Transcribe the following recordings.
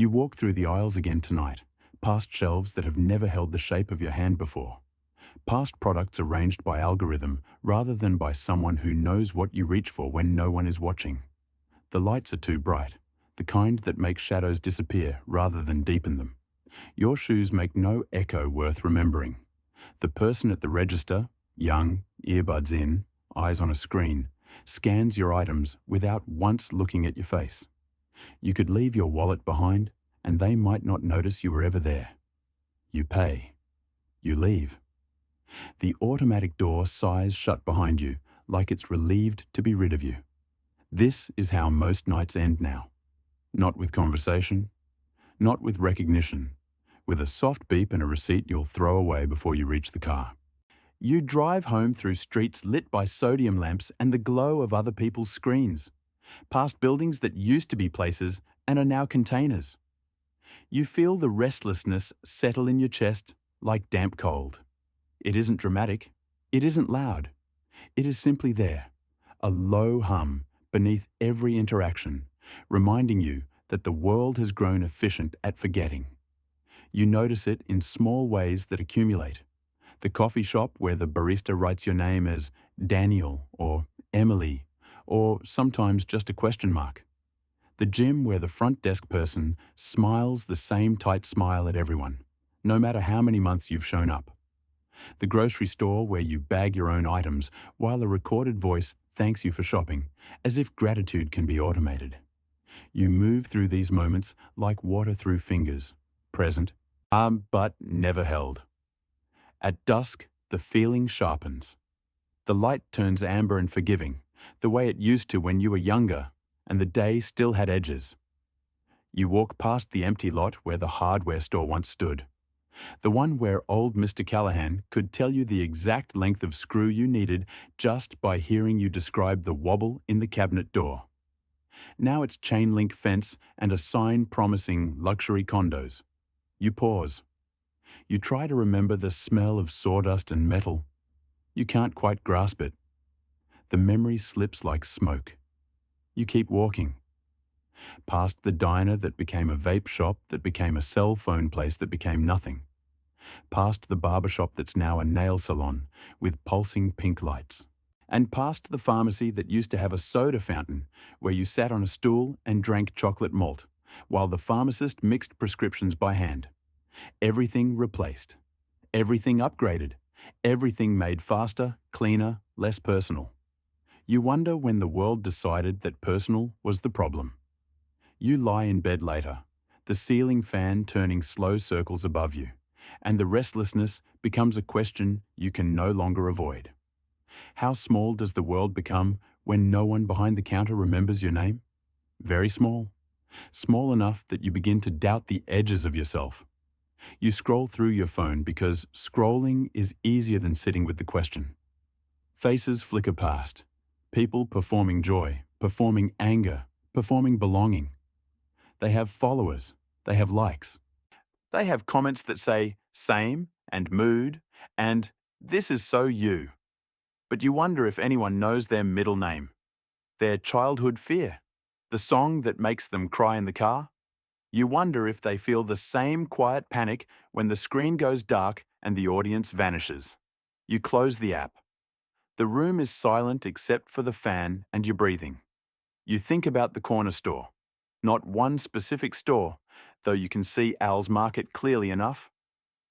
You walk through the aisles again tonight, past shelves that have never held the shape of your hand before, past products arranged by algorithm rather than by someone who knows what you reach for when no one is watching. The lights are too bright, the kind that make shadows disappear rather than deepen them. Your shoes make no echo worth remembering. The person at the register, young, earbuds in, eyes on a screen, scans your items without once looking at your face. You could leave your wallet behind, and they might not notice you were ever there. You pay. You leave. The automatic door sighs shut behind you, like it's relieved to be rid of you. This is how most nights end now. Not with conversation, not with recognition, with a soft beep and a receipt you'll throw away before you reach the car. You drive home through streets lit by sodium lamps and the glow of other people's screens, past buildings that used to be places and are now containers. You feel the restlessness settle in your chest like damp cold. It isn't dramatic. It isn't loud. It is simply there, a low hum beneath every interaction, reminding you that the world has grown efficient at forgetting. You notice it in small ways that accumulate. The coffee shop where the barista writes your name as Daniel or Emily, or sometimes just a question mark. The gym where the front desk person smiles the same tight smile at everyone, no matter how many months you've shown up. The grocery store where you bag your own items while a recorded voice thanks you for shopping, as if gratitude can be automated. You move through these moments like water through fingers, present, but never held. At dusk, the feeling sharpens. The light turns amber and forgiving, the way it used to when you were younger and the day still had edges. You walk past the empty lot where the hardware store once stood, the one where old Mr. Callahan could tell you the exact length of screw you needed just by hearing you describe the wobble in the cabinet door. Now it's chain link fence and a sign promising luxury condos. You pause. You try to remember the smell of sawdust and metal. You can't quite grasp it. The memory slips like smoke. You keep walking. Past the diner that became a vape shop that became a cell phone place that became nothing. Past the barber shop that's now a nail salon with pulsing pink lights. And past the pharmacy that used to have a soda fountain where you sat on a stool and drank chocolate malt, while the pharmacist mixed prescriptions by hand. Everything replaced. Everything upgraded. Everything made faster, cleaner, less personal. You wonder when the world decided that personal was the problem. You lie in bed later, the ceiling fan turning slow circles above you, and the restlessness becomes a question you can no longer avoid. How small does the world become when no one behind the counter remembers your name? Very small. Small enough that you begin to doubt the edges of yourself. You scroll through your phone because scrolling is easier than sitting with the question. Faces flicker past. People performing joy, performing anger, performing belonging. They have followers. They have likes. They have comments that say same and mood and this is so you. But you wonder if anyone knows their middle name, their childhood fear, the song that makes them cry in the car. You wonder if they feel the same quiet panic when the screen goes dark and the audience vanishes. You close the app. The room is silent except for the fan and your breathing. You think about the corner store. Not one specific store, though you can see Al's Market clearly enough.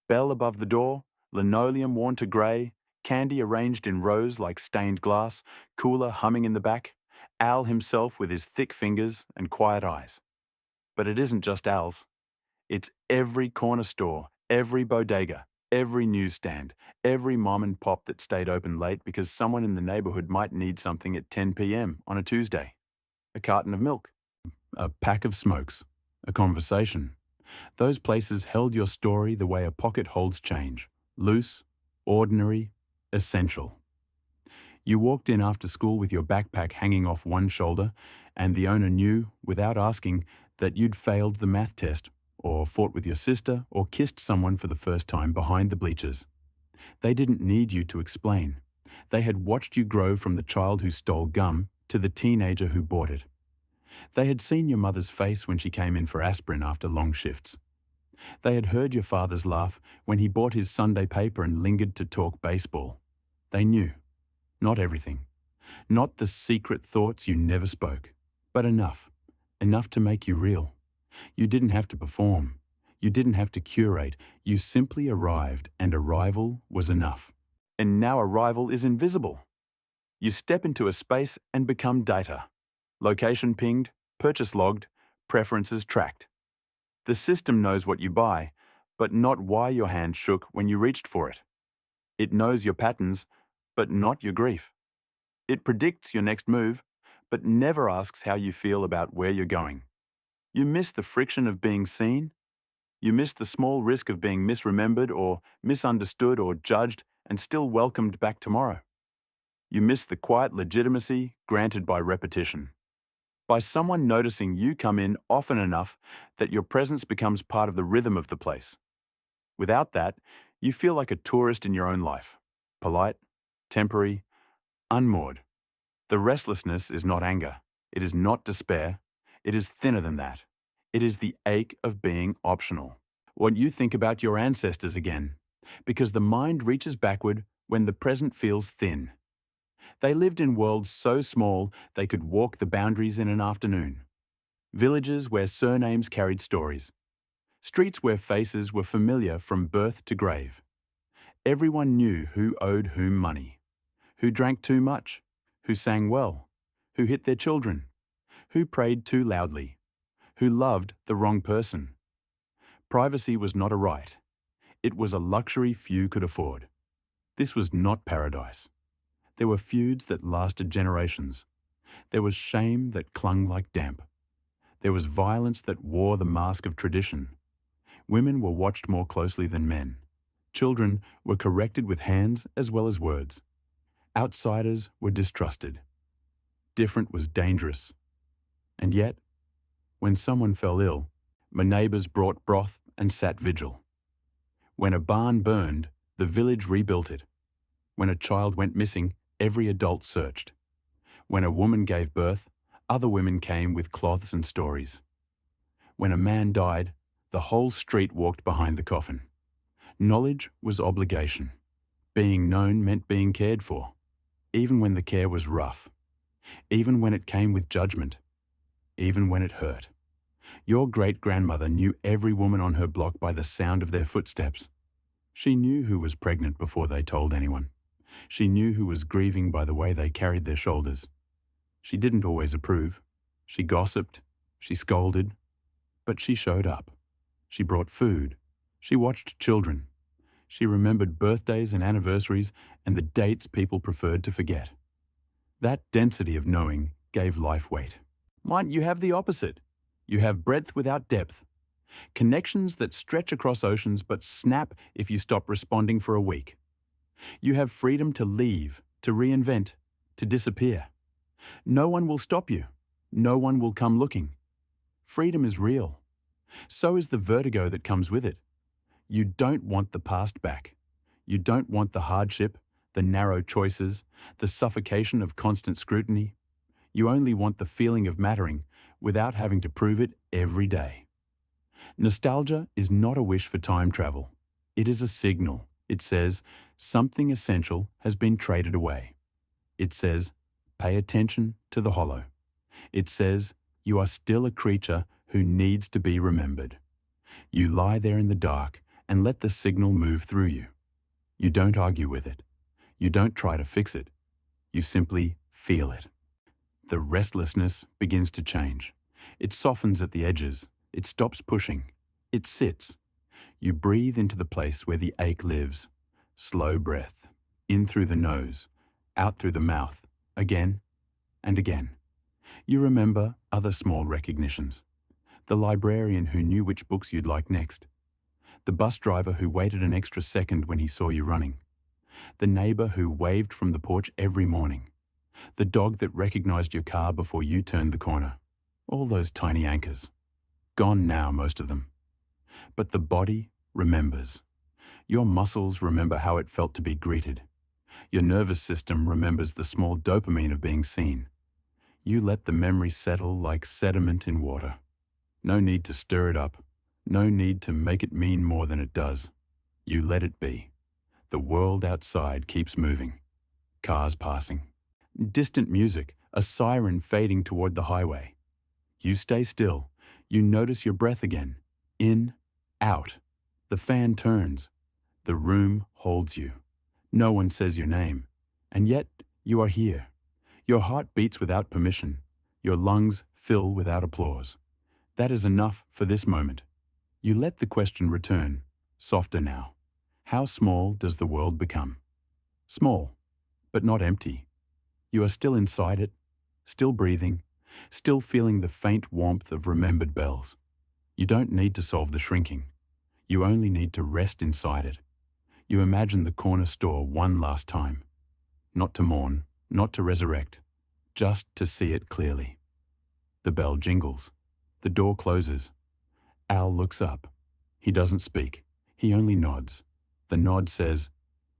Bell above the door, linoleum worn to grey, candy arranged in rows like stained glass, cooler humming in the back, Al himself with his thick fingers and quiet eyes. But it isn't just Al's. It's every corner store, every bodega, every newsstand, every mom and pop that stayed open late because someone in the neighborhood might need something at 10 p.m. on a Tuesday. A carton of milk, a pack of smokes, a conversation. Those places held your story the way a pocket holds change, loose, ordinary, essential. You walked in after school with your backpack hanging off one shoulder, and the owner knew, without asking, that you'd failed the math test, or fought with your sister, or kissed someone for the first time behind the bleachers. They didn't need you to explain. They had watched you grow from the child who stole gum to the teenager who bought it. They had seen your mother's face when she came in for aspirin after long shifts. They had heard your father's laugh when he bought his Sunday paper and lingered to talk baseball. They knew. Not everything. Not the secret thoughts you never spoke. But enough. Enough to make you real. You didn't have to perform. You didn't have to curate. You simply arrived, and arrival was enough. And now arrival is invisible. You step into a space and become data. Location pinged, purchase logged, preferences tracked. The system knows what you buy, but not why your hand shook when you reached for it. It knows your patterns, but not your grief. It predicts your next move, but never asks how you feel about where you're going. You miss the friction of being seen. You miss the small risk of being misremembered or misunderstood or judged and still welcomed back tomorrow. You miss the quiet legitimacy granted by repetition. By someone noticing you come in often enough that your presence becomes part of the rhythm of the place. Without that, you feel like a tourist in your own life. Polite, temporary, unmoored. The restlessness is not anger. It is not despair. It is thinner than that. It is the ache of being optional. When you think about your ancestors again, because the mind reaches backward when the present feels thin. They lived in worlds so small they could walk the boundaries in an afternoon. Villages where surnames carried stories. Streets where faces were familiar from birth to grave. Everyone knew who owed whom money, who drank too much, who sang well, who hit their children, who prayed too loudly, who loved the wrong person. Privacy was not a right. It was a luxury few could afford. This was not paradise. There were feuds that lasted generations. There was shame that clung like damp. There was violence that wore the mask of tradition. Women were watched more closely than men. Children were corrected with hands as well as words. Outsiders were distrusted. Different was dangerous. And yet, when someone fell ill, my neighbours brought broth and sat vigil. When a barn burned, the village rebuilt it. When a child went missing, every adult searched. When a woman gave birth, other women came with cloths and stories. When a man died, the whole street walked behind the coffin. Knowledge was obligation. Being known meant being cared for, even when the care was rough, even when it came with judgment, even when it hurt. Your great-grandmother knew every woman on her block by the sound of their footsteps. She knew who was pregnant before they told anyone. She knew who was grieving by the way they carried their shoulders. She didn't always approve. She gossiped. She scolded. But she showed up. She brought food. She watched children. She remembered birthdays and anniversaries and the dates people preferred to forget. That density of knowing gave life weight. Might you have the opposite? You have breadth without depth. Connections that stretch across oceans but snap if you stop responding for a week. You have freedom to leave, to reinvent, to disappear. No one will stop you. No one will come looking. Freedom is real. So is the vertigo that comes with it. You don't want the past back. You don't want the hardship, the narrow choices, the suffocation of constant scrutiny. You only want the feeling of mattering without having to prove it every day. Nostalgia is not a wish for time travel. It is a signal. It says, something essential has been traded away. It says, pay attention to the hollow. It says, you are still a creature who needs to be remembered. You lie there in the dark and let the signal move through you. You don't argue with it. You don't try to fix it. You simply feel it. The restlessness begins to change. It softens at the edges. It stops pushing. It sits. You breathe into the place where the ache lives. Slow breath. In through the nose. Out through the mouth. Again and again. You remember other small recognitions. The librarian who knew which books you'd like next. The bus driver who waited an extra second when he saw you running. The neighbour who waved from the porch every morning. The dog that recognized your car before you turned the corner. All those tiny anchors. Gone now, most of them. But the body remembers. Your muscles remember how it felt to be greeted. Your nervous system remembers the small dopamine of being seen. You let the memory settle like sediment in water. No need to stir it up. No need to make it mean more than it does. You let it be. The world outside keeps moving. Cars passing. Distant music, a siren fading toward the highway. You stay still. You notice your breath again. In, out. The fan turns. The room holds you. No one says your name. And yet, you are here. Your heart beats without permission. Your lungs fill without applause. That is enough for this moment. You let the question return, softer now. How small does the world become? Small, but not empty. You are still inside it, still breathing, still feeling the faint warmth of remembered bells. You don't need to solve the shrinking. You only need to rest inside it. You imagine the corner store one last time. Not to mourn, not to resurrect, just to see it clearly. The bell jingles. The door closes. Al looks up. He doesn't speak. He only nods. The nod says,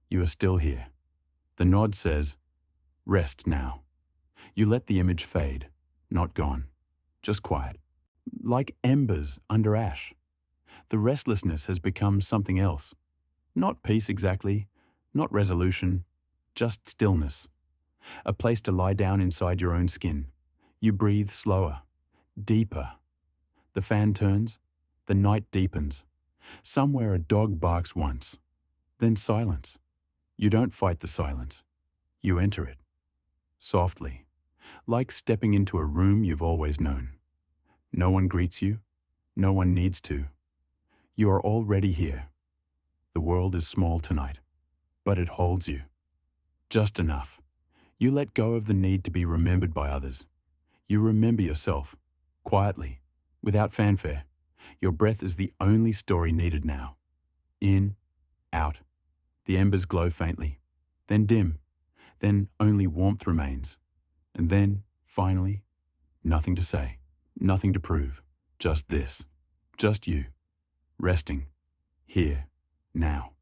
"You are still here." The nod says, "Rest now." You let the image fade, not gone, just quiet. Like embers under ash. The restlessness has become something else. Not peace exactly, not resolution, just stillness. A place to lie down inside your own skin. You breathe slower, deeper. The fan turns, the night deepens. Somewhere a dog barks once, then silence. You don't fight the silence. You enter it, softly, like stepping into a room you've always known. No one greets you, no one needs to. You are already here. The world is small tonight, but it holds you. Just enough. You let go of the need to be remembered by others. You remember yourself, quietly, without fanfare. Your breath is the only story needed now. In, out. The embers glow faintly, then dim, then only warmth remains. And then, finally, nothing to say, nothing to prove, just this, just you, resting, here, now.